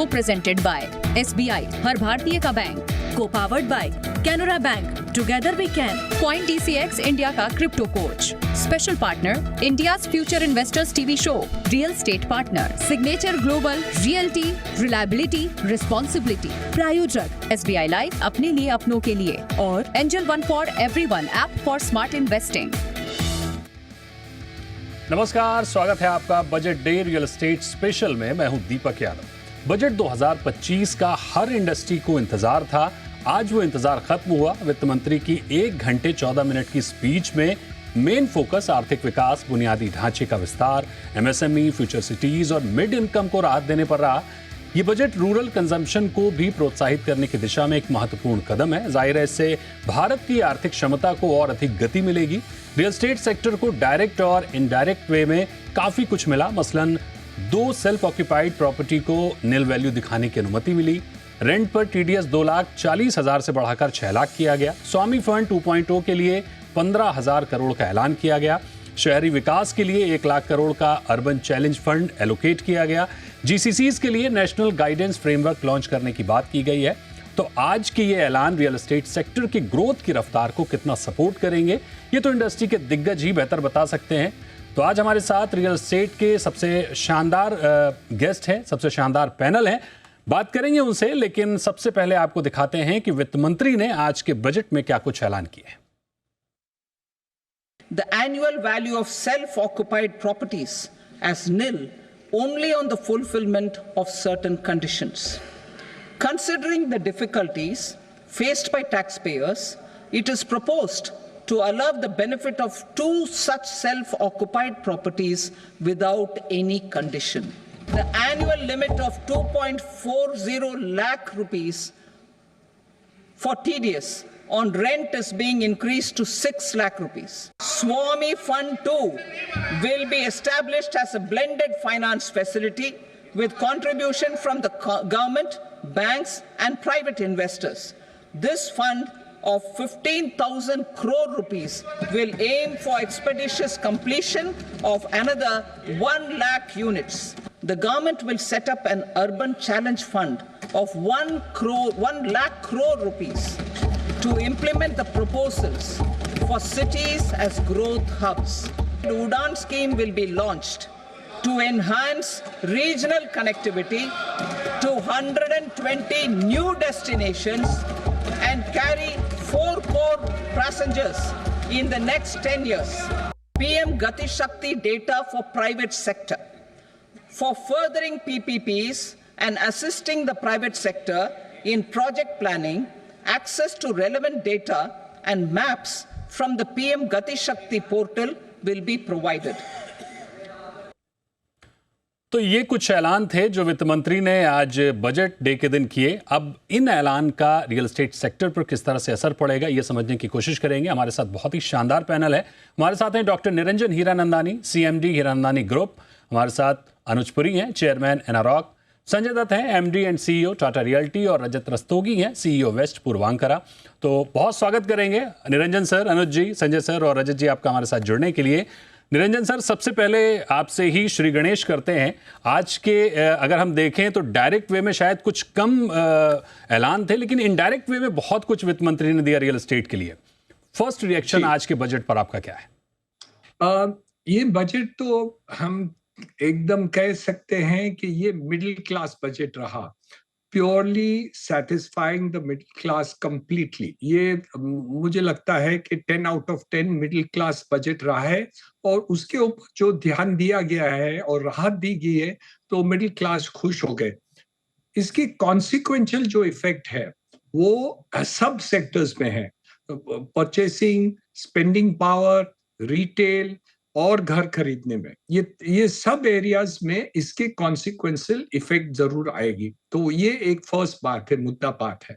को presented by SBI, हर भारतीय का बैंक, को powered by Canara bank, together we can, Coin DCX India का crypto coach, special partner India's future investors TV show, real estate partner Signature Global, realty, reliability, responsibility, प्रायोजक SBI life, अपने लिए अपनों के लिए, और Angel One for everyone, app for smart investing. नमस्कार, स्वागत है आपका budget day real estate special में। मैं हूं दीपक यादव। बजट 2025 का हर इंडस्ट्री को इंतजार था। आज वो इंतजार खत्म हुआ। वित्त मंत्री की 1 घंटे 14 मिनट की स्पीच में मेन फोकस आर्थिक विकास, बुनियादी ढांचे का विस्तार, MSME, फ्यूचर सिटीज और मिड इनकम को राहत देने पर रहा। ये बजट रूरल कंजम्पशन को भी प्रोत्साहित करने की दिशा में एक महत्वपूर्ण कदम है। जाहिर है, इससे भारत की आर्थिक क्षमता को और अधिक गति मिलेगी। रियल एस्टेट सेक्टर को डायरेक्ट और इनडायरेक्ट वे में काफी कुछ मिला। मसलन 2 सेल्फ ऑक्यूपाइड प्रॉपर्टी को नील वैल्यू दिखाने की अनुमति मिली। रेंट पर TDS 2,40,000 से बढ़ाकर 6 लाख किया गया। स्वामी फंड 2.0 के लिए 15,000 करोड़ का ऐलान किया गया। शहरी विकास के लिए 1 लाख करोड़ का अर्बन चैलेंज फंड एलोकेट किया गया। GCCs के लिए नेशनल गाइडेंस फ्रेमवर्क लॉन्च करने की बात की गई है। तो आज के ये ऐलान रियल एस्टेट सेक्टर की ग्रोथ की रफ्तार को कितना सपोर्ट करेंगे, ये तो इंडस्ट्री के दिग्गज ही बेहतर बता सकते हैं। तो आज हमारे साथ रियल एस्टेट के सबसे शानदार गेस्ट हैं, सबसे शानदार पैनल है। बात करेंगे उनसे, लेकिन सबसे पहले आपको दिखाते हैं कि वित्त मंत्री ने आज के बजट में क्या कुछ ऐलान किए। The annual value of self-occupied properties as nil only on the fulfillment of certain conditions. Considering the difficulties faced by taxpayers, it is proposed to allow the benefit of 2 such self-occupied properties without any condition. The annual limit of 2.40 lakh rupees for TDS on rent is being increased to 6 lakh rupees. Swami Fund 2 will be established as a blended finance facility with contribution from the government, banks and private investors. This fund of 15,000 crore rupees will aim for expeditious completion of another 1 lakh units. The government will set up an urban challenge fund of 1 lakh crore rupees to implement the proposals for cities as growth hubs. The UDAN scheme will be launched to enhance regional connectivity to 120 new destinations and carry 4 crore passengers in the next 10 years. PM Gati Shakti data for private sector. For furthering PPPs and assisting the private sector in project planning, access to relevant data and maps from the PM Gati Shakti portal will be provided. तो ये कुछ ऐलान थे जो वित्त मंत्री ने आज बजट डे के दिन किए। अब इन ऐलान का रियल एस्टेट सेक्टर पर किस तरह से असर पड़ेगा, ये समझने की कोशिश करेंगे। हमारे साथ बहुत ही शानदार पैनल है। हमारे साथ हैं doctor Niranjan Hiranandani, CMD Hiranandani group. हमारे साथ अनुज पुरी हैं, चेयरमैन एनारॉक। संजय दत्त हैं, MD and CEO Tata realty. और रजत रस्तोगी हैं, CEO वेस्ट पूर्वांकरा। तो बहुत स्वागत करेंगे निरंजन सर, अनुज जी, संजय सर और रजत जी, आपका हमारे साथ जुड़ने के लिए। निरंजन सर, सबसे पहले आपसे ही श्री गणेश करते हैं। आज के अगर हम देखें तो डायरेक्ट वे में शायद कुछ कम ऐलान थे, लेकिन इनडायरेक्ट वे में बहुत कुछ वित्त मंत्री ने दिया रियल एस्टेट के लिए। फर्स्ट रिएक्शन आज के बजट पर आपका क्या है? ये बजट तो हम एकदम कह सकते हैं कि ये मिडिल क्लास बजट रहा, purely satisfying the middle class completely. ये मुझे लगता है कि 10 out of 10 middle class budget रहा है। और उसके ऊपर जो ध्यान दिया गया है और राहत दी गई है, तो मिडिल क्लास खुश हो गए। इसकी कॉन्सिक्वेंशियल जो इफेक्ट है वो सब सेक्टर्स में है, परचेसिंग, स्पेंडिंग पावर, रिटेल और घर खरीदने में। ये सब एरियाज में इसके कॉन्सिक्वेंशियल इफेक्ट जरूर आएगी। तो ये एक फर्स्ट बात है, मुद्दा बात है।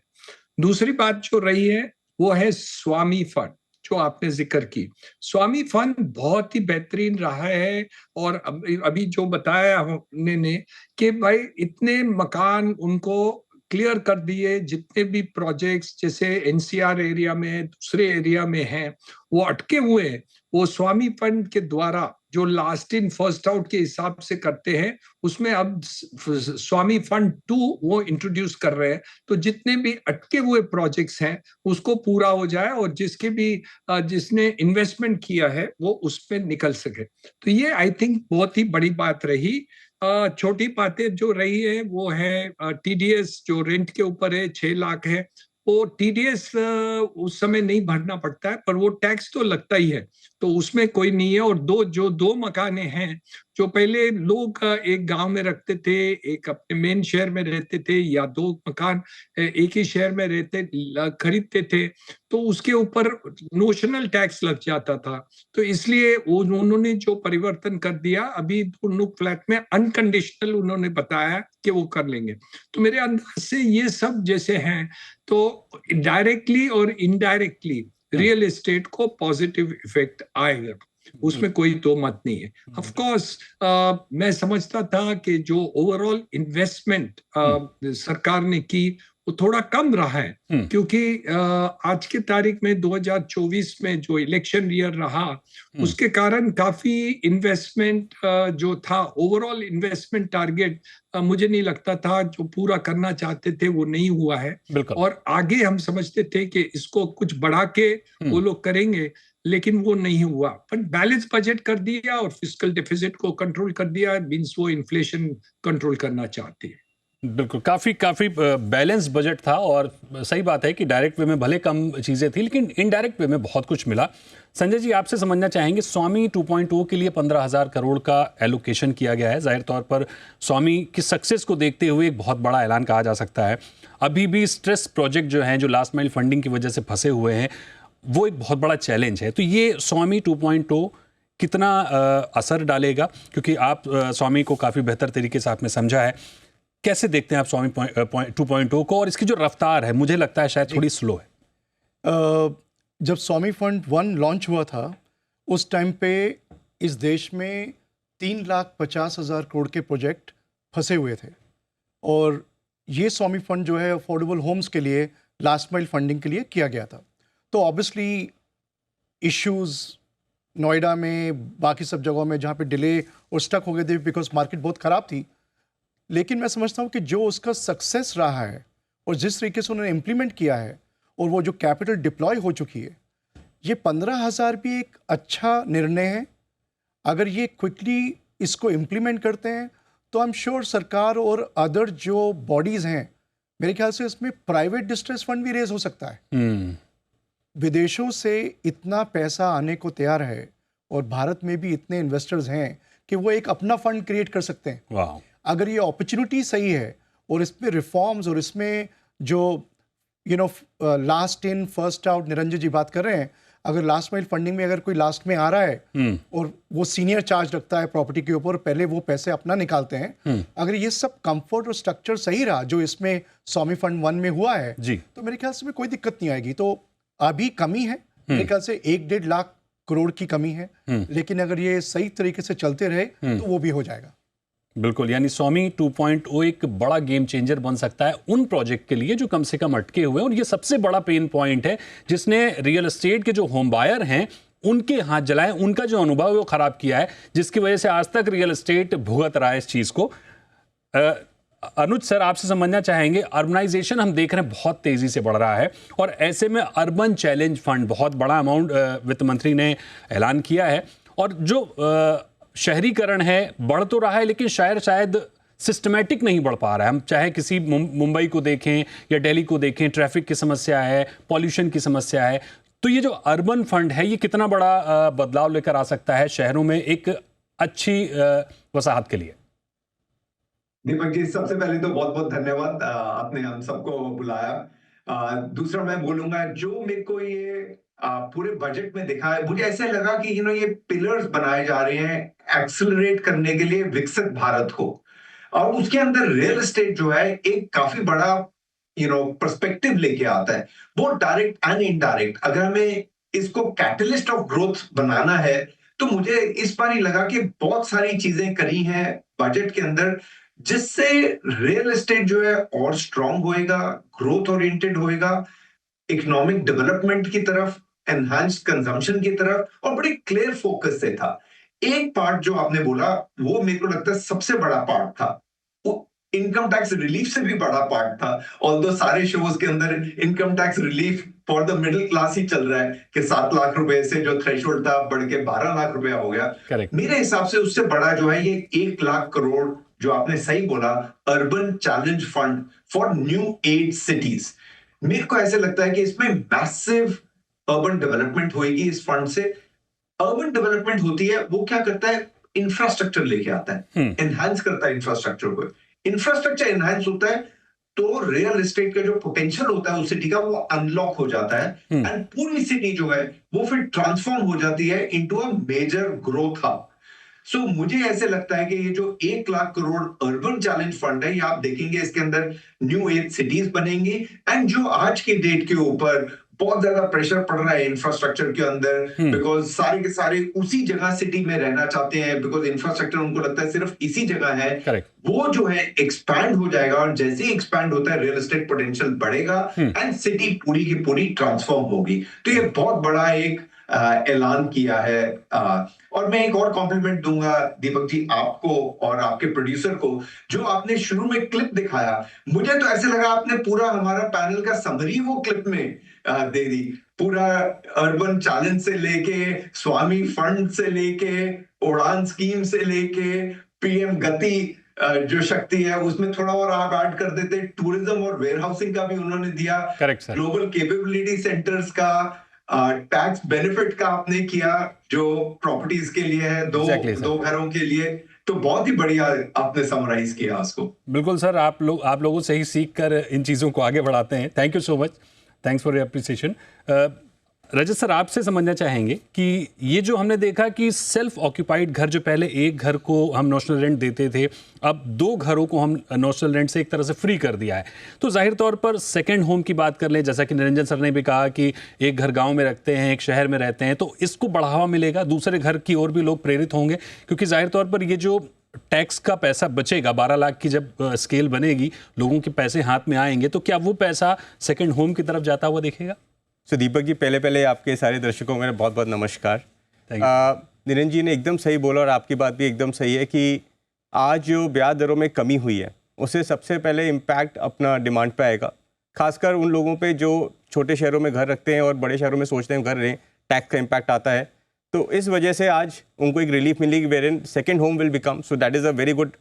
दूसरी बात जो रही है वो है स्वामी फंड, जो आपने जिक्र की। स्वामी फंड बहुत ही बेहतरीन रहा है। और अभी जो बताया हमने ने कि भाई इतने मकान उनको क्लियर कर दिए, जितने भी प्रोजेक्ट्स जैसे NCR एरिया में, दूसरे एरिया में हैं, वो अटके हुए हैं, वो स्वामी फंड के द्वारा जो लास्ट इन फर्स्ट आउट के हिसाब से करते हैं, उसमें अब स्वामी फंड 2 वो इंट्रोड्यूस कर रहे हैं, तो जितने भी अटके हुए प्रोजेक्ट्स हैं उसको पूरा हो जाए और जिसके भी जिसने इन्वेस्टमेंट किया है वो उसमें निकल सके। तो ये आई थिंक बहुत ही बड़ी बात रही। छोटी बातें जो रही है वो है टीडीएस जो रेंट के ऊपर है 6 लाख है, वो टीडीएस उस समय नहीं भरना पड़ता है, पर वो टैक्स तो लगता ही है, तो उसमें कोई नहीं है। और दो मकाने हैं जो पहले लोग एक गांव में रखते थे, एक अपने मेन शहर में रहते थे, या 2 मकान एक ही शहर में खरीदते थे, तो उसके ऊपर नोशनल टैक्स लग जाता था। तो इसलिए उन्होंने जो परिवर्तन कर दिया, अभी दोनों फ्लैट में अनकंडीशनल उन्होंने बताया कि वो कर लेंगे। तो मेरे अंदाज से ये सब जैसे हैं, तो डायरेक्टली और इनडायरेक्टली रियल एस्टेट को पॉजिटिव इफेक्ट आएगा, उसमें कोई दो मत नहीं है। ऑफ कोर्स मैं समझता था कि जो ओवरऑल इन्वेस्टमेंट सरकार ने की वो थोड़ा कम रहा है, क्योंकि आज के तारीख में 2024 में जो इलेक्शन ईयर रहा, उसके कारण काफी इन्वेस्टमेंट जो था, ओवरऑल इन्वेस्टमेंट टारगेट मुझे नहीं लगता था जो पूरा करना चाहते थे वो नहीं हुआ है। और आगे हम समझते थे कि इसको कुछ बढ़ा के वो लोग करेंगे, लेकिन वो नहीं हुआ। पर बैलेंस बजट कर दिया और फिस्कल डेफिसिट को कंट्रोल कर दिया, मींस वो इन्फ्लेशन कंट्रोल करना चाहते हैं। बिल्कुल, काफी बैलेंस बजट था। और सही बात है कि डायरेक्ट वे में भले कम चीजें थी, लेकिन इनडायरेक्ट वे में बहुत कुछ मिला। संजय जी, आपसे समझना चाहेंगे, स्वामी 2.0 के लिए 15,000 करोड़ का एलोकेशन किया गया है। जाहिर तौर पर स्वामी की सक्सेस को देखते हुए एक बहुत बड़ा ऐलान कहा जा सकता है। अभी भी स्ट्रेस प्रोजेक्ट जो हैं, जो लास्ट माइल फंडिंग की वजह से फंसे हुए हैं, वो एक बहुत बड़ा चैलेंज है। तो ये स्वामी 2.0 कितना असर डालेगा? क्योंकि आप स्वामी को काफ़ी बेहतर तरीके से आपने समझा है, कैसे देखते हैं आप स्वामी 2.0 को? और इसकी जो रफ्तार है, मुझे लगता है शायद थोड़ी स्लो है। जब स्वामी फंड 1 लॉन्च हुआ था, उस टाइम पे इस देश में 3,50,000 करोड़ के प्रोजेक्ट फंसे हुए थे। और ये स्वामी फंड जो है अफोर्डेबल होम्स के लिए, लास्ट माइल फंडिंग के लिए किया गया था। तो ऑब्वियसली इश्यूज नोएडा में, बाकी सब जगहों में जहाँ पे डिले और स्टक हो गए थे बिकॉज मार्केट बहुत ख़राब थी। लेकिन मैं समझता हूँ कि जो उसका सक्सेस रहा है और जिस तरीके से उन्होंने इम्प्लीमेंट किया है, और वो जो कैपिटल डिप्लॉय हो चुकी है, ये 15,000 भी एक अच्छा निर्णय है। अगर ये क्विकली इसको इम्प्लीमेंट करते हैं तो आई एम श्योर सरकार और अदर जो बॉडीज़ हैं, मेरे ख्याल से इसमें प्राइवेट डिस्ट्रेस फंड भी रेज हो सकता है। विदेशों से इतना पैसा आने को तैयार है और भारत में भी इतने इन्वेस्टर्स हैं कि वो एक अपना फंड क्रिएट कर सकते हैं। वाह! अगर ये अपॉर्चुनिटी सही है और इसमें रिफॉर्म्स और इसमें जो last in first out Niranjan ji बात कर रहे हैं, अगर लास्ट माइल फंडिंग में अगर कोई लास्ट में आ रहा है और वो सीनियर चार्ज रखता है प्रॉपर्टी के ऊपर, पहले वो पैसे अपना निकालते हैं, अगर ये सब कंफर्ट और स्ट्रक्चर सही रहा जो इसमें स्वामी फंड 1 में हुआ है जी, तो मेरे ख्याल से कोई दिक्कत नहीं आएगी। तो अभी कमी है मेरे ख्याल से 1-1.5 लाख करोड़ की कमी है, लेकिन अगर ये सही तरीके से चलते रहे तो वो भी हो जाएगा। बिल्कुल, यानी स्वामी 2.0 एक बड़ा गेम चेंजर बन सकता है उन प्रोजेक्ट के लिए जो कम से कम अटके हुए हैं। और ये सबसे बड़ा पेन पॉइंट है जिसने रियल एस्टेट के जो होम बायर हैं उनके हाथ जलाए, उनका जो अनुभव है वो खराब किया है, जिसकी वजह से आज तक रियल एस्टेट भुगत रहा है इस चीज को। अनुज सर, आपसे समझना चाहेंगे, अर्बनाइजेशन हम देख रहे हैं बहुत तेजी से बढ़ रहा है, और ऐसे में अर्बन चैलेंज फंड बहुत बड़ा अमाउंट वित्त मंत्री ने ऐलान किया है। और जो शहरीकरण है बढ़ तो रहा है, लेकिन शायद सिस्टमैटिक नहीं बढ़ पा रहा है। हम चाहे किसी मुंबई को देखें या दिल्ली को देखें, ट्रैफिक की समस्या है, पॉल्यूशन की समस्या है। तो ये जो अर्बन फंड है, ये कितना बड़ा बदलाव लेकर आ सकता है शहरों में एक अच्छी वसाहत के लिए? दीपक जी, सबसे पहले तो बहुत बहुत धन्यवाद, आपने हम सबको बुलाया। दूसरा मैं बोलूंगा, जो मेरे को ये पूरे बजट में दिखा है, मुझे ऐसा लगा कि ये पिलर्स बनाए जा रहे हैं एक्सेलरेट करने के लिए विकसित भारत को, और उसके अंदर रियल एस्टेट जो है एक काफी बड़ा पर्सपेक्टिव लेके आता है, वो डायरेक्ट एंड इनडायरेक्ट। अगर हमें इसको कैटलिस्ट ऑफ ग्रोथ बनाना है तो मुझे इस बार ही लगा कि बहुत सारी चीजें करी हैं बजट के अंदर, जिससे रियल एस्टेट जो है और स्ट्रांग होएगा, ग्रोथ ओरिएंटेड होएगा, इकोनॉमिक डेवलपमेंट की तरफ, एनहांस्ड कंजम्पशन की तरफ, और बड़ी क्लियर फोकस से था। एक पार्ट जो आपने बोला वो मेरे को लगता है सबसे बड़ा पार्ट था, वो इनकम टैक्स रिलीफ से भी बड़ा पार्ट था। ऑल्दो सारे शोज के अंदर income tax relief for the middle class ही चल रहा है कि 7 लाख रुपए से जो थ्रेशोल्ड था बढ़ के 12 लाख रुपया हो गया। Correct. मेरे हिसाब से उससे बड़ा जो है ये 1 लाख करोड़ जो आपने सही बोला, urban challenge fund for new 8 cities. मेरे को ऐसे लगता है कि इसमें मैसिव अर्बन डेवलपमेंट होगी इस फंड से। अर्बन डेवलपमेंट होती है, वो क्या करता है, इंफ्रास्ट्रक्चर लेके आता है, एनहांस करता है इंफ्रास्ट्रक्चर को। इंफ्रास्ट्रक्चर एनहांस होता है तो रियल एस्टेट का जो पोटेंशियल होता है उस सिटी का वो अनलॉक हो जाता है, एंड पूरी सिटी जो है वो फिर ट्रांसफॉर्म हो जाती है into a major growth hub. So मुझे ऐसे लगता है कि ये जो 1 lakh crore urban challenge fund है, ये आप देखेंगे इसके अंदर न्यू 8 सिटीज बनेंगी, एंड जो आज की डेट के ऊपर बहुत ज्यादा प्रेशर पड़ रहा है इंफ्रास्ट्रक्चर के अंदर, बिकॉज सारे के सारे उसी जगह सिटी में रहना चाहते हैं, बिकॉज इंफ्रास्ट्रक्चर उनको लगता है सिर्फ इसी जगह है। Correct. वो जो है एक्सपैंड हो जाएगा, और जैसे ही एक्सपैंड होता है रियल एस्टेट पोटेंशियल बढ़ेगा एंड सिटी पूरी की पूरी ट्रांसफॉर्म होगी। तो ये बहुत बड़ा एक ऐलान किया है। और मैं एक और कॉम्प्लीमेंट दूंगा दीपक जी आपको और आपके प्रोड्यूसर को, जो आपने शुरू में क्लिप दिखाया, मुझे तो ऐसे लगा आपने पूरा हमारा पैनल का समरी वो क्लिप में दे दी। पूरा अर्बन चैलेंज से लेके, स्वामी फंड से लेके, उड़ान स्कीम से लेके, पीएम गति जो शक्ति है उसमें थोड़ा और आप ऐड कर देते, टूरिज्म और वेयर हाउसिंग का भी उन्होंने दिया, ग्लोबल कैपेबिलिटी सेंटर्स का, टैक्स बेनिफिट का आपने किया जो प्रॉपर्टीज के लिए है, दो घरों के लिए। तो बहुत ही बढ़िया आपने समराइज किया उसको। बिल्कुल सर, आप लोगों से ही सीख कर इन चीज़ों को आगे बढ़ाते हैं। Thank you so much, thanks for your appreciation. Rajat sir, आपसे समझना चाहेंगे कि ये जो हमने देखा कि सेल्फ ऑक्यूपाइड घर, जो पहले एक घर को हम नोशनल रेंट देते थे, अब 2 घरों को हम नोशनल रेंट से एक तरह से फ्री कर दिया है। तो जाहिर तौर पर सेकंड होम की बात कर लें, जैसा कि निरंजन सर ने भी कहा कि एक घर गांव में रखते हैं, एक शहर में रहते हैं, तो इसको बढ़ावा मिलेगा, दूसरे घर की ओर भी लोग प्रेरित होंगे, क्योंकि जाहिर तौर पर ये जो टैक्स का पैसा बचेगा 12 लाख की जब स्केल बनेगी, लोगों के पैसे हाथ में आएंगे, तो क्या वो पैसा सेकंड होम की तरफ जाता हुआ दिखेगा? सो दीपक जी, पहले आपके सारे दर्शकों को बहुत बहुत नमस्कार। निरंजन जी ने एकदम सही बोला और आपकी बात भी एकदम सही है कि आज जो ब्याज दरों में कमी हुई है उससे सबसे पहले इम्पैक्ट अपना डिमांड पे आएगा, खासकर उन लोगों पे जो छोटे शहरों में घर रखते हैं और बड़े शहरों में सोचते हैं घर रहें, टैक्स का इम्पैक्ट आता है। तो इस वजह से आज उनको एक रिलीफ मिलेगी, where in second home will become, so that is a very good,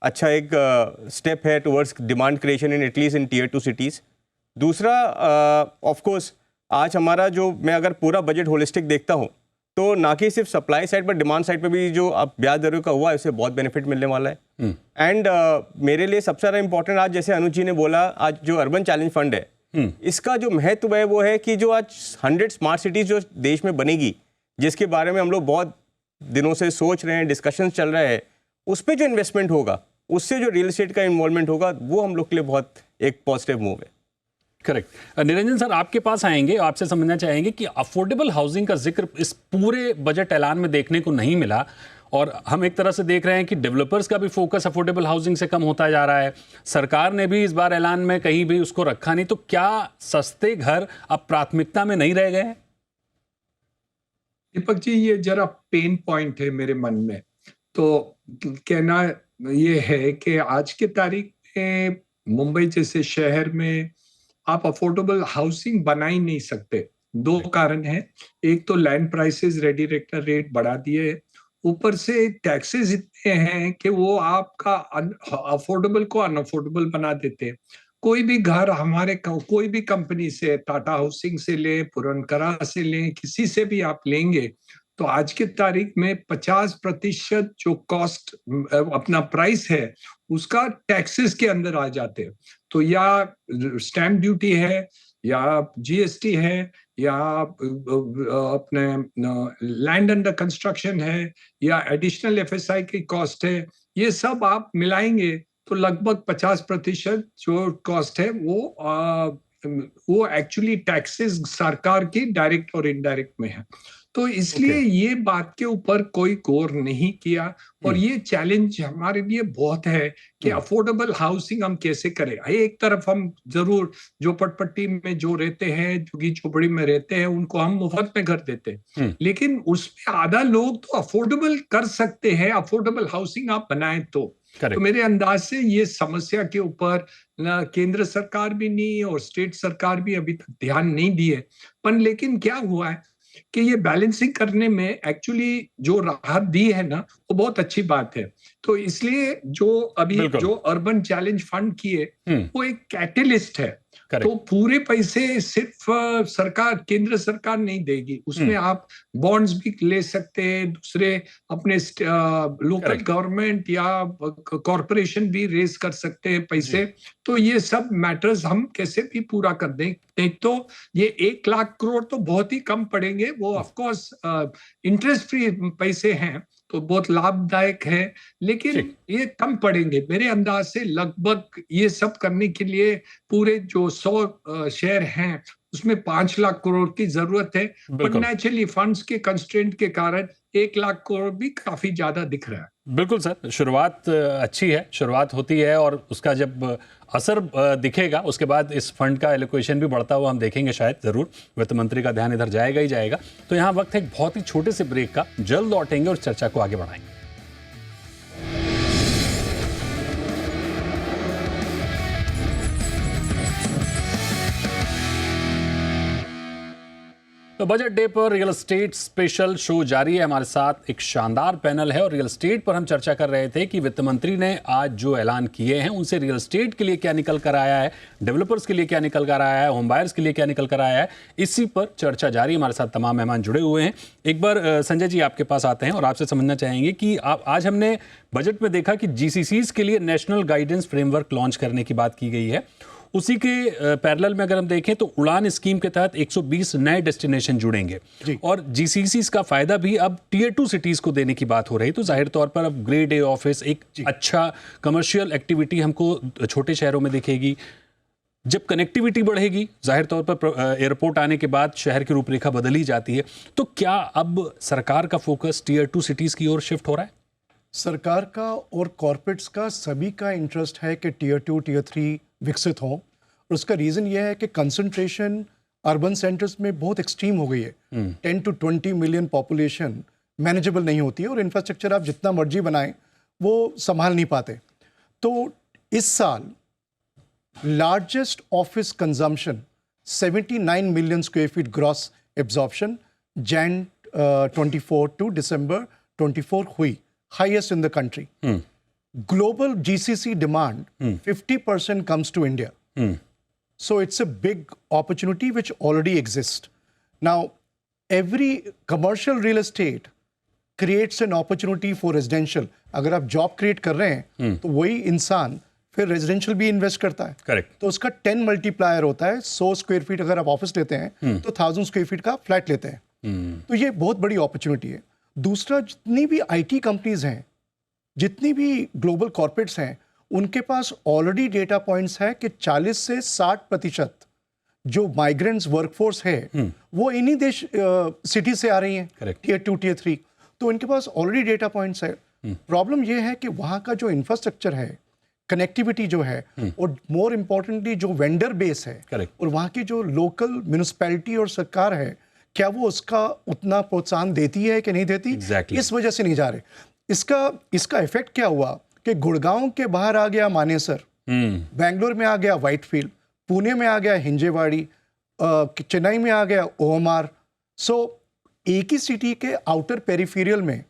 अच्छा एक स्टेप है towards demand creation in at least in tier 2 cities. दूसरा, ऑफ कोर्स आज हमारा जो, मैं अगर पूरा बजट होलिस्टिक देखता हूँ तो ना कि सिर्फ सप्लाई साइड पर डिमांड साइड पर भी जो अब ब्याज दरों का हुआ है उससे बहुत बेनिफिट मिलने वाला है। एंड मेरे लिए सबसे ज़्यादा इंपॉर्टेंट, आज जैसे अनुज जी ने बोला, आज जो अर्बन चैलेंज फंड है इसका जो महत्व है वो है कि जो आज 100 स्मार्ट सिटीज़ जो देश में बनेगी, जिसके बारे में हम लोग बहुत दिनों से सोच रहे हैं, डिस्कशन चल रहा है, उस पर जो इन्वेस्टमेंट होगा, उससे जो रियल एस्टेट का इन्वॉल्वमेंट होगा, वो हम लोग के लिए बहुत एक पॉजिटिव मूव है। करेक्ट। निरंजन सर, आपके पास आएंगे, आपसे समझना चाहेंगे कि अफोर्डेबल हाउसिंग का जिक्र इस पूरे बजट ऐलान में देखने को नहीं मिला, और हम एक तरह से देख रहे हैं कि डेवलपर्स का भी फोकस अफोर्डेबल हाउसिंग से कम होता जा रहा है। सरकार ने भी इस बार ऐलान में कहीं भी उसको रखा नहीं, तो क्या सस्ते घर अब प्राथमिकता में नहीं रह गए? दीपक जी, ये जरा पेन पॉइंट है मेरे मन में। तो कहना ये है कि आज के तारीख में मुंबई जैसे शहर में आप अफोर्डेबल हाउसिंग बना ही नहीं सकते। 2 कारण हैं, एक तो लैंड प्राइसेस रेडी रेट बढ़ा दिए, ऊपर से टैक्सेस इतने हैं कि वो आपका अफोर्डेबल को अनअफोर्डेबल बना देते हैं। कोई भी घर हमारे कोई भी कंपनी से, टाटा हाउसिंग से ले, पुरनकरा से ले, किसी से भी आप लेंगे तो आज की तारीख में 50% जो कॉस्ट अपना प्राइस है उसका टैक्सेस के अंदर आ जाते हैं। तो या स्टैम्प ड्यूटी है, या जीएसटी है, या अपने लैंड अंडर कंस्ट्रक्शन है, या एडिशनल एफएसआई की कॉस्ट है, ये सब आप मिलाएंगे तो लगभग 50% जो कॉस्ट है वो वो एक्चुअली टैक्सेस सरकार की डायरेक्ट और इनडायरेक्ट में है। तो इसलिए ये बात के ऊपर कोई गौर नहीं किया और ये चैलेंज हमारे लिए बहुत है कि अफोर्डेबल हाउसिंग हम कैसे करें। एक तरफ हम जरूर जो पटपट्टी में जो रहते हैं, झुग्गी झोपड़ी में रहते हैं, उनको हम मुफ्त में घर देते हैं, लेकिन उसमें आधा लोग तो अफोर्डेबल कर सकते हैं, अफोर्डेबल हाउसिंग आप बनाएं तो मेरे अंदाज से ये समस्या के ऊपर केंद्र सरकार भी नहीं और स्टेट सरकार भी अभी तक ध्यान नहीं दिए। पर लेकिन क्या हुआ है कि ये बैलेंसिंग करने में एक्चुअली जो राहत दी है ना, वो बहुत अच्छी बात है। तो इसलिए जो अभी जो अर्बन चैलेंज फंड किए वो एक कैटलिस्ट है। तो पूरे पैसे सिर्फ सरकार, केंद्र सरकार नहीं देगी, उसमें आप बॉन्ड्स भी ले सकते हैं, दूसरे अपने लोकल गवर्नमेंट या कॉरपोरेशन भी रेज कर सकते हैं पैसे। तो ये सब मैटर्स हम कैसे भी पूरा कर दें। नहीं तो ये 1 लाख करोड़ तो बहुत ही कम पड़ेंगे, वो ऑफ कोर्स इंटरेस्ट फ्री पैसे हैं तो बहुत लाभदायक है, लेकिन ये कम पड़ेंगे मेरे अंदाज से। लगभग ये सब करने के लिए पूरे जो 100 शहर हैं उसमें 5 लाख करोड़ की जरूरत है, बट नेचुरली फंड्स के कंस्ट्रेंट के कारण 1 लाख करोड़ भी काफी ज्यादा दिख रहा है। बिल्कुल सर, शुरुआत अच्छी है, शुरुआत होती है और उसका जब असर दिखेगा उसके बाद इस फंड का एलोकेशन भी बढ़ता हुआ हम देखेंगे शायद, ज़रूर वित्त मंत्री का ध्यान इधर जाएगा ही जाएगा। तो यहाँ वक्त है एक बहुत ही छोटे से ब्रेक का, जल्द लौटेंगे और चर्चा को आगे बढ़ाएंगे। तो बजट डे पर रियल एस्टेट स्पेशल शो जारी है। हमारे साथ एक शानदार पैनल है और रियल एस्टेट पर हम चर्चा कर रहे थे कि वित्त मंत्री ने आज जो ऐलान किए हैं उनसे रियल एस्टेट के लिए क्या निकल कर आया है, डेवलपर्स के लिए क्या निकल कर आया है, होम बायर्स के लिए क्या निकल कर आया है, इसी पर चर्चा जारी। हमारे साथ तमाम मेहमान जुड़े हुए हैं। एक बार संजय जी आपके पास आते हैं और आपसे समझना चाहेंगे कि आज हमने बजट में देखा कि जीसीसीज के लिए नेशनल गाइडेंस फ्रेमवर्क लॉन्च करने की बात की गई है। उसी के पैरेलल में अगर हम देखें तो उड़ान स्कीम के तहत 120 नए डेस्टिनेशन जुड़ेंगे और जीसीसीज का फायदा भी अब टियर 2 सिटीज को देने की बात हो रही। तो जाहिर तौर पर अब ग्रेड ए ऑफिस, एक अच्छा कमर्शियल एक्टिविटी हमको छोटे शहरों में दिखेगी। जब कनेक्टिविटी बढ़ेगी, जाहिर तौर पर एयरपोर्ट आने के बाद शहर की रूपरेखा बदल ही जाती है। तो क्या अब सरकार का फोकस टियर 2 सिटीज की ओर शिफ्ट हो रहा है? सरकार का और कॉर्पोरेट्स का सभी का इंटरेस्ट है कि टियर 2, टियर 3 विकसित हों और उसका रीज़न यह है कि कंसंट्रेशन अर्बन सेंटर्स में बहुत एक्सट्रीम हो गई है। 10 to 20 मिलियन पॉपुलेशन मैनेजेबल नहीं होती है और इंफ्रास्ट्रक्चर आप जितना मर्जी बनाएं वो संभाल नहीं पाते। तो इस साल largest office consumption 79 million square feet gross absorption Jan 24 to December 24 हुई, highest in the country. Global GCC demand, 50% comes to India. So it's a big opportunity which already exists. Now, every commercial real estate creates an opportunity for residential. अगर आप job create कर रहे हैं तो वही इंसान फिर रेजिडेंशियल भी इन्वेस्ट करता है। करेक्ट। तो उसका 10 मल्टीप्लायर होता है। 100 स्क्वायर फीट अगर आप ऑफिस लेते हैं तो 1000 स्क्वायर फीट का फ्लैट लेते हैं। तो ये बहुत बड़ी अपॉर्चुनिटी है। दूसरा, जितनी भी आईटी कंपनीज हैं, जितनी भी ग्लोबल कॉर्पोरेट्स हैं, उनके पास ऑलरेडी डेटा पॉइंट्स है कि 40 से 60% जो माइग्रेंट्स वर्कफोर्स है वो इन्हीं देश सिटी से आ रही हैं, टियर 2, टियर 3। तो इनके पास ऑलरेडी डेटा पॉइंट्स है। प्रॉब्लम ये है कि वहाँ का जो इंफ्रास्ट्रक्चर है, कनेक्टिविटी जो है, और मोर इम्पोर्टेंटली जो वेंडर बेस है, और वहाँ की जो लोकल म्यूनिसिपैलिटी और सरकार है, क्या वो उसका उतना प्रोत्साहन देती है कि नहीं देती, इस वजह से नहीं जा रहे। इसका इफेक्ट क्या हुआ कि गुड़गांव के बाहर आ गया मानेसर, बेंगलोर में आ गया व्हाइटफील्ड, पुणे में आ गया हिंजेवाड़ी, चेन्नई में आ गया OMR। सो एक ही सिटी के आउटर पेरिफेरियल में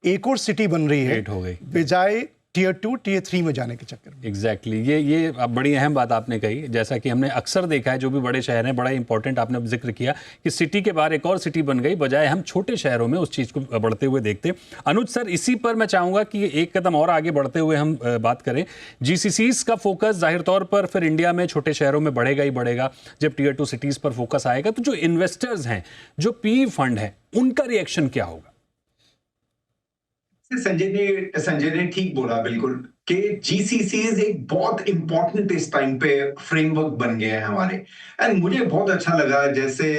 एक और सिटी बन रही है बजाय टियर 2, टियर 3 में जाने के चक्कर में। एग्जैक्टली ये अब बड़ी अहम बात आपने कही। जैसा कि हमने अक्सर देखा है, जो भी बड़े शहर हैं, बड़ा इंपॉर्टेंट आपने जिक्र किया कि सिटी के बाहर एक और सिटी बन गई, बजाय हम छोटे शहरों में उस चीज़ को बढ़ते हुए देखते। अनुज सर, इसी पर मैं चाहूँगा कि एक कदम और आगे बढ़ते हुए हम बात करें। जीसीसीज का फोकस जाहिर तौर पर फिर इंडिया में छोटे शहरों में बढ़ेगा ही बढ़ेगा। जब टियर 2 सिटीज़ पर फोकस आएगा तो जो इन्वेस्टर्स हैं, जो PE फंड हैं, उनका रिएक्शन क्या होगा? संजय ने ठीक बोला बिल्कुल कि जीसीसीज एक बहुत इंपॉर्टेंट इस टाइम पे फ्रेमवर्क बन गए हैं हमारे। एंड मुझे बहुत अच्छा लगा जैसे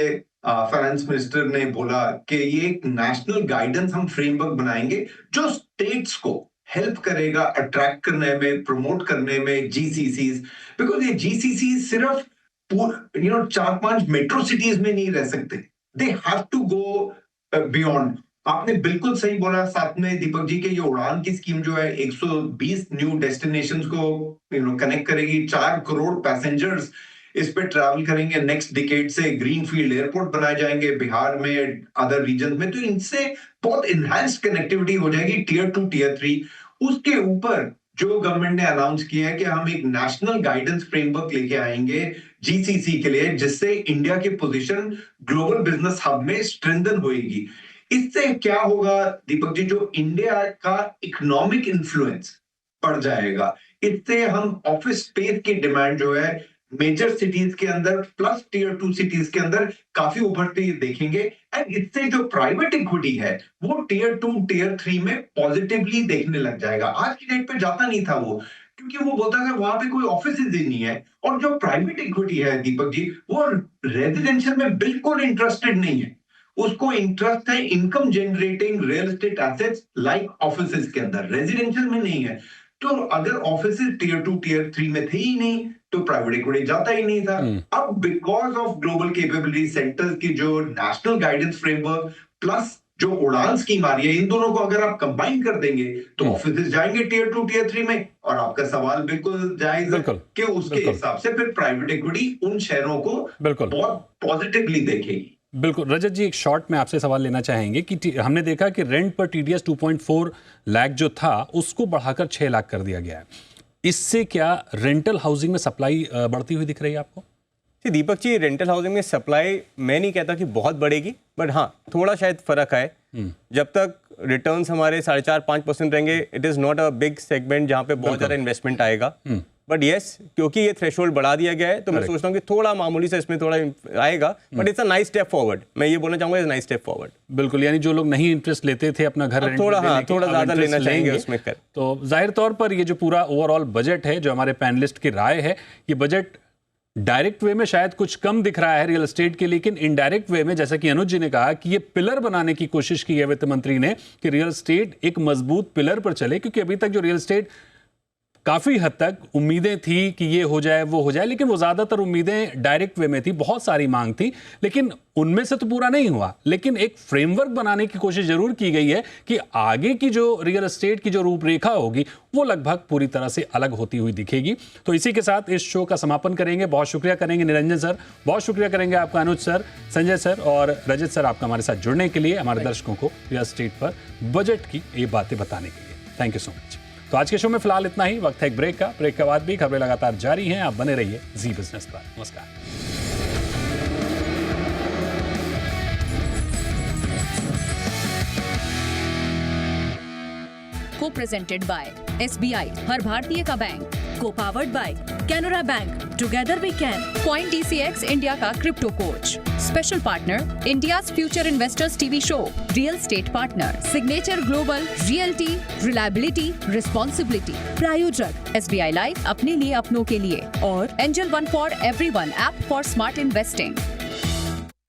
फाइनेंस मिनिस्टर ने बोला कि ये एक नेशनल गाइडेंस हम फ्रेमवर्क बनाएंगे जो स्टेट्स को हेल्प करेगा अट्रैक्ट करने में, प्रमोट करने में जीसीसीज। बिकॉज ये जीसीसीज सिर्फ 4-5 मेट्रो सिटीज में नहीं रह सकते, they have to go beyond. आपने बिल्कुल सही बोला, साथ में दीपक जी के ये उड़ान की स्कीम जो है 120 न्यू डेस्टिनेशंस को कनेक्ट करेगी, 4 करोड़ पैसेंजर्स इस पे ट्रैवल करेंगे नेक्स्ट डिकेड से, ग्रीनफील्ड एयरपोर्ट बनाए जाएंगे बिहार में, अदर रीजन में, तो इनसे बहुत इनहैंस्ड कनेक्टिविटी हो जाएगी टियर 2 टियर 3। उसके ऊपर जो गवर्नमेंट ने अनाउंस किया है कि हम एक नेशनल गाइडेंस फ्रेमवर्क लेके आएंगे जीसीसी के लिए, जिससे इंडिया की पोजीशन ग्लोबल बिजनेस हब में स्ट्रेंथन होगी। इससे क्या होगा दीपक जी, जो इंडिया का इकोनॉमिक इन्फ्लुएंस बढ़ जाएगा। इससे हम ऑफिस स्पेस की डिमांड जो है मेजर सिटीज के अंदर प्लस टियर 2 सिटीज के अंदर काफी उभरती देखेंगे। एंड इससे जो प्राइवेट इक्विटी है वो टियर 2 टियर 3 में पॉजिटिवली देखने लग जाएगा। आज की डेट पे जाता नहीं था वो, क्योंकि वो बोलता था वहां पे कोई ऑफिस ही नहीं है। और जो प्राइवेट इक्विटी है दीपक जी, वो रेजिडेंशियल में बिल्कुल इंटरेस्टेड नहीं है, उसको इंटरेस्ट है income generating real estate assets like offices के अंदर, रेजिडेंशियल में नहीं है। तो अगर ऑफिसेज टियर 2 टियर 3 में थे ही नहीं तो प्राइवेट इक्विटी जाता ही नहीं था। अब because of global capability centres की जो नेशनल गाइडेंस फ्रेमवर्क प्लस जो उड़ान स्कीम आ रही है, इन दोनों को अगर आप कंबाइन कर देंगे तो ऑफिसेज जाएंगे टियर 2 टियर 3 में। और आपका सवाल बिल्कुल जायज है कि उसके हिसाब से फिर प्राइवेट इक्विटी उन शहरों को बहुत पॉजिटिवली देखेगी। बिल्कुल। रजत जी, एक शॉर्ट में आपसे सवाल लेना चाहेंगे कि हमने देखा कि रेंट पर टीडीएस 2.4 लाख जो था उसको बढ़ाकर 6 लाख कर दिया गया है। इससे क्या रेंटल हाउसिंग में सप्लाई बढ़ती हुई दिख रही है आपको? जी दीपक जी, रेंटल हाउसिंग में सप्लाई मैं नहीं कहता कि बहुत बढ़ेगी, बट हाँ थोड़ा शायद फर्क है। जब तक रिटर्न्स हमारे 4.5-5% रहेंगे, it is not a big segment जहाँ पे बहुत ज़्यादा इन्वेस्टमेंट आएगा। बट यस, क्योंकि ये थ्रेशोल्ड बढ़ा दिया गया है तो मैं सोचता हूँ कि थोड़ा मामूली से इसमें थोड़ा आएगा, but it's a nice step forward. मैं ये बोलना चाहूंगा, इट्स नाइस स्टेप फॉरवर्ड। बिल्कुल, यानी जो लोग नहीं इंटरेस्ट लेते थे अपना घर रेंट थोड़ा ज़्यादा लेना चाहेंगे उसमें कर। तो जाहिर तौर पर ये जो पूरा ओवरऑल बजट है, जो हमारे पैनलिस्ट की राय है, ये बजट डायरेक्ट वे में शायद कुछ कम दिख रहा है रियल एस्टेट के, लेकिन इनडायरेक्ट वे में जैसा कि अनुज जी ने कहा कि ये पिलर बनाने की कोशिश की है वित्त मंत्री ने कि रियल एस्टेट एक मजबूत पिलर पर चले। क्योंकि अभी तक जो रियल एस्टेट काफ़ी हद तक उम्मीदें थी कि ये हो जाए वो हो जाए, लेकिन वो ज़्यादातर उम्मीदें डायरेक्ट वे में थी, बहुत सारी मांग थी, लेकिन उनमें से तो पूरा नहीं हुआ। लेकिन एक फ्रेमवर्क बनाने की कोशिश जरूर की गई है कि आगे की जो रियल एस्टेट की जो रूपरेखा होगी वो लगभग पूरी तरह से अलग होती हुई दिखेगी। तो इसी के साथ इस शो का समापन करेंगे। बहुत शुक्रिया करेंगे निरंजन सर, बहुत शुक्रिया करेंगे आपका अनुज सर, संजय सर और रजत सर, आपका हमारे साथ जुड़ने के लिए, हमारे दर्शकों को रियल एस्टेट पर बजट की ये बातें बताने के लिए। Thank you so much. तो आज के शो में फिलहाल इतना ही। वक्त है एक ब्रेक का। ब्रेक के बाद भी खबरें लगातार जारी हैं। आप बने रहिए जी बिजनेस पर। नमस्कार। को प्रेजेंटेड बाय SBI, हर भारतीय का बैंक। को powered by Canara bank, together we can. Coin DCX India का crypto coach. Special partner India's future investors TV show. Real estate partner Signature Global realty reliability responsibility. प्रायोजक SBI life, अपने लिए अपनों के लिए। और Angel One for everyone, app for smart investing.